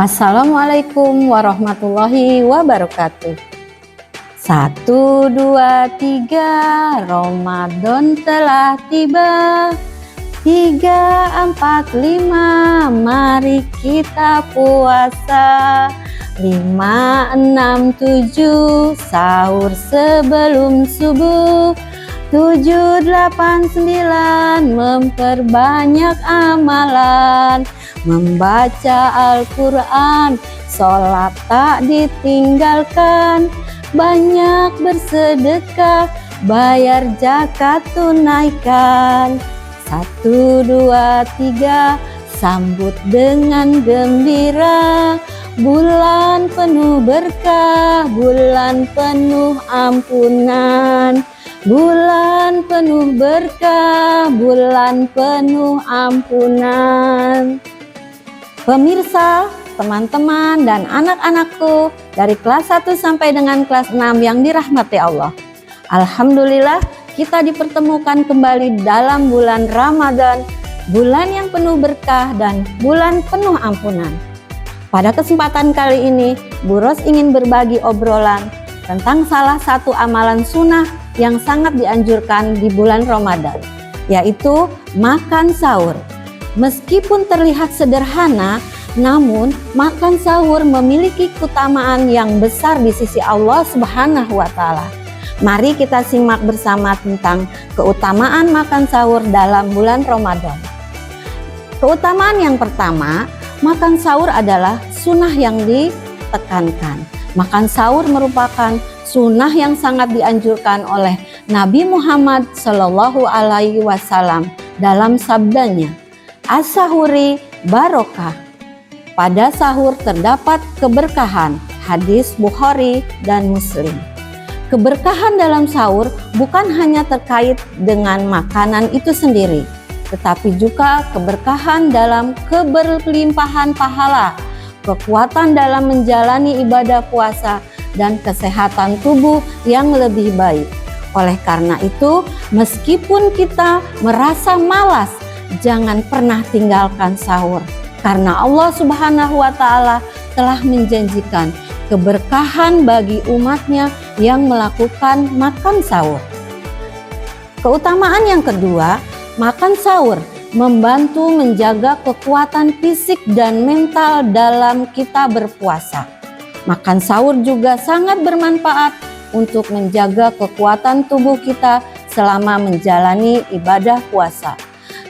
Assalamualaikum warahmatullahi wabarakatuh. 1, 2, 3, Ramadan telah tiba. 3, 4, 5, mari kita puasa. 5, 6, 7, sahur sebelum subuh. 7, 8, 9, memperbanyak amalan. Membaca Al-Quran, sholat tak ditinggalkan. Banyak bersedekah, bayar zakat tunaikan. 1, 2, 3, sambut dengan gembira. Bulan penuh berkah, bulan penuh ampunan. Bulan penuh berkah, bulan penuh ampunan. Pemirsa, teman-teman dan anak-anakku dari kelas 1 sampai dengan kelas 6 yang dirahmati Allah. Alhamdulillah kita dipertemukan kembali dalam bulan Ramadan, bulan yang penuh berkah dan bulan penuh ampunan. Pada kesempatan kali ini, Bu Ros ingin berbagi obrolan tentang salah satu amalan sunnah yang sangat dianjurkan di bulan Ramadan, yaitu makan sahur. Meskipun terlihat sederhana, namun makan sahur memiliki keutamaan yang besar di sisi Allah Subhanahu wa Ta'ala. Mari kita simak bersama tentang keutamaan makan sahur dalam bulan Ramadan. Keutamaan yang pertama, makan sahur adalah sunnah yang ditekankan. Makan sahur merupakan sunnah yang sangat dianjurkan oleh Nabi Muhammad Shallallahu Alaihi Wasallam dalam sabdanya, "As-sahuri barokah." Pada sahur terdapat keberkahan. Hadis Bukhari dan Muslim. Keberkahan dalam sahur bukan hanya terkait dengan makanan itu sendiri, tetapi juga keberkahan dalam keberlimpahan pahala, kekuatan dalam menjalani ibadah puasa, dan kesehatan tubuh yang lebih baik. Oleh karena itu, meskipun kita merasa malas, jangan pernah tinggalkan sahur, karena Allah Subhanahu wa Ta'ala telah menjanjikan keberkahan bagi umatnya yang melakukan makan sahur. Keutamaan yang kedua, makan sahur membantu menjaga kekuatan fisik dan mental dalam kita berpuasa. Makan sahur juga sangat bermanfaat untuk menjaga kekuatan tubuh kita selama menjalani ibadah puasa.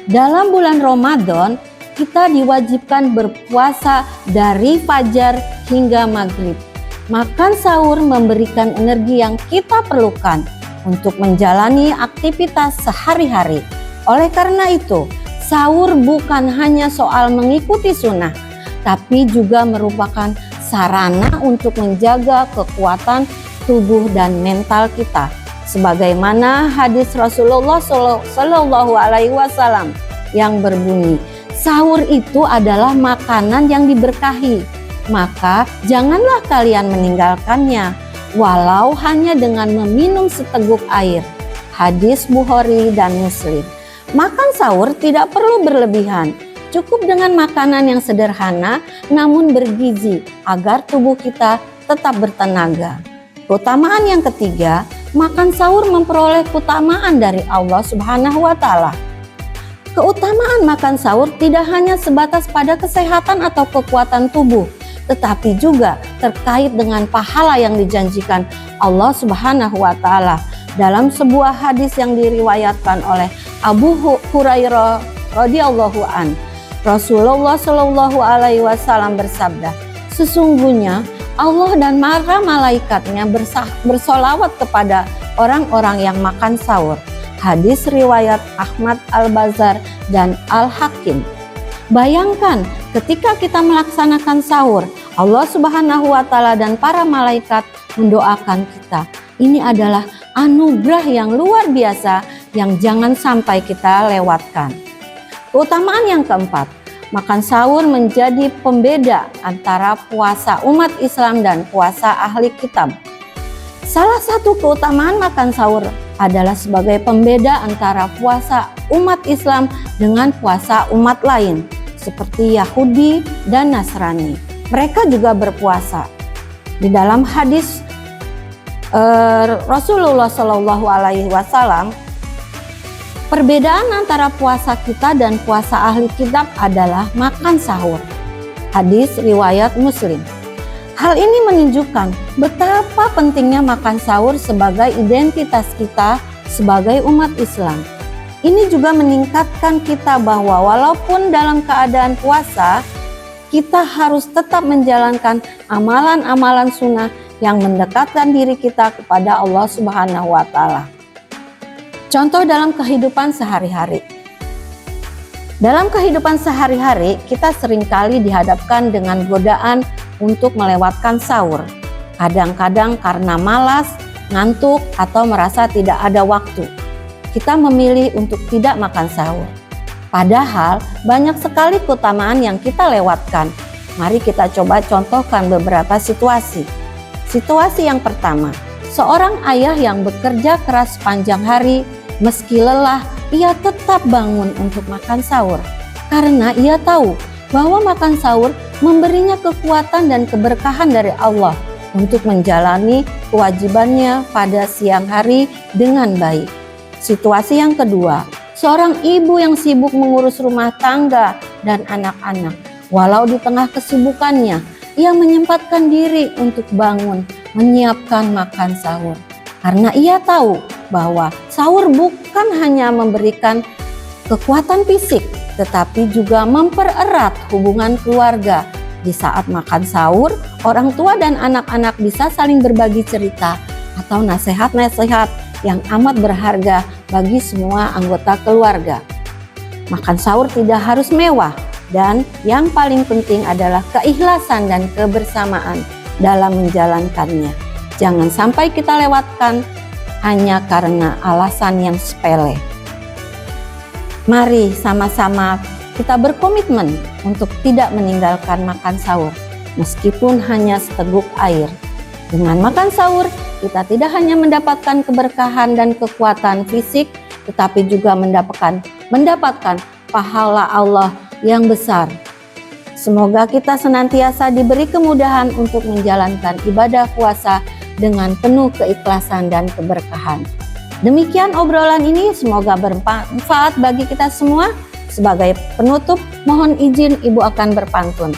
Dalam bulan Ramadan, kita diwajibkan berpuasa dari fajar hingga maghrib. Makan sahur memberikan energi yang kita perlukan untuk menjalani aktivitas sehari-hari. Oleh karena itu, sahur bukan hanya soal mengikuti sunnah, tapi juga merupakan sarana untuk menjaga kekuatan tubuh dan mental kita. Sebagaimana hadis Rasulullah Shallallahu Alaihi Wasallam yang berbunyi, sahur itu adalah makanan yang diberkahi, maka janganlah kalian meninggalkannya, walau hanya dengan meminum seteguk air. Hadis Bukhari dan Muslim. Makan sahur tidak perlu berlebihan, cukup dengan makanan yang sederhana namun bergizi agar tubuh kita tetap bertenaga. Keutamaan yang ketiga, makan sahur memperoleh keutamaan dari Allah Subhanahu wa Ta'ala. Keutamaan makan sahur tidak hanya sebatas pada kesehatan atau kekuatan tubuh, tetapi juga terkait dengan pahala yang dijanjikan Allah Subhanahu wa Ta'ala. Dalam sebuah hadis yang diriwayatkan oleh Abu Hurairah radhiyallahu an, Rasulullah Shallallahu Alaihi Wasallam bersabda, sesungguhnya Allah dan para malaikatnya bersolawat kepada orang-orang yang makan sahur. Hadis riwayat Ahmad Al-Bazar dan Al-Hakim. Bayangkan ketika kita melaksanakan sahur, Allah Subhanahu wa Ta'ala dan para malaikat mendoakan kita. Ini adalah anugerah yang luar biasa yang jangan sampai kita lewatkan. Keutamaan yang keempat, makan sahur menjadi pembeda antara puasa umat Islam dan puasa ahli kitab. Salah satu keutamaan makan sahur adalah sebagai pembeda antara puasa umat Islam dengan puasa umat lain, seperti Yahudi dan Nasrani. Mereka juga berpuasa. Di dalam hadis Rasulullah Shallallahu Alaihi Wasallam, perbedaan antara puasa kita dan puasa ahli kitab adalah makan sahur. Hadis riwayat Muslim. Hal ini menunjukkan betapa pentingnya makan sahur sebagai identitas kita sebagai umat Islam. Ini juga meningkatkan kita bahwa walaupun dalam keadaan puasa, kita harus tetap menjalankan amalan-amalan sunnah yang mendekatkan diri kita kepada Allah Subhanahu wa Ta'ala. Contoh dalam kehidupan sehari-hari. Dalam kehidupan sehari-hari, kita seringkali dihadapkan dengan godaan untuk melewatkan sahur. Kadang-kadang karena malas, ngantuk, atau merasa tidak ada waktu, kita memilih untuk tidak makan sahur. Padahal banyak sekali keutamaan yang kita lewatkan. Mari kita coba contohkan beberapa situasi. Situasi yang pertama, seorang ayah yang bekerja keras sepanjang hari, meski lelah, ia tetap bangun untuk makan sahur. Karena ia tahu bahwa makan sahur memberinya kekuatan dan keberkahan dari Allah untuk menjalani kewajibannya pada siang hari dengan baik. Situasi yang kedua, seorang ibu yang sibuk mengurus rumah tangga dan anak-anak. Walau di tengah kesibukannya, ia menyempatkan diri untuk bangun, menyiapkan makan sahur. Karena ia tahu bahwa sahur bukan hanya memberikan kekuatan fisik, tetapi juga mempererat hubungan keluarga. Di saat makan sahur, orang tua dan anak-anak bisa saling berbagi cerita atau nasihat-nasihat yang amat berharga bagi semua anggota keluarga. Makan sahur tidak harus mewah, dan yang paling penting adalah keikhlasan dan kebersamaan dalam menjalankannya. Jangan sampai kita lewatkan hanya karena alasan yang sepele. Mari sama-sama kita berkomitmen untuk tidak meninggalkan makan sahur, meskipun hanya seteguk air. Dengan makan sahur, kita tidak hanya mendapatkan keberkahan dan kekuatan fisik, tetapi juga mendapatkan pahala Allah yang besar. Semoga kita senantiasa diberi kemudahan untuk menjalankan ibadah puasa dengan penuh keikhlasan dan keberkahan. Demikian obrolan ini, semoga bermanfaat bagi kita semua. Sebagai penutup, mohon izin Ibu akan berpantun.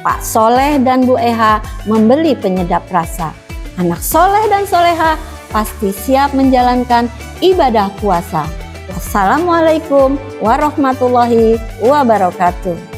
Pak Soleh dan Bu Eha membeli penyedap rasa. Anak soleh dan soleha pasti siap menjalankan ibadah puasa. Wassalamualaikum warahmatullahi wabarakatuh.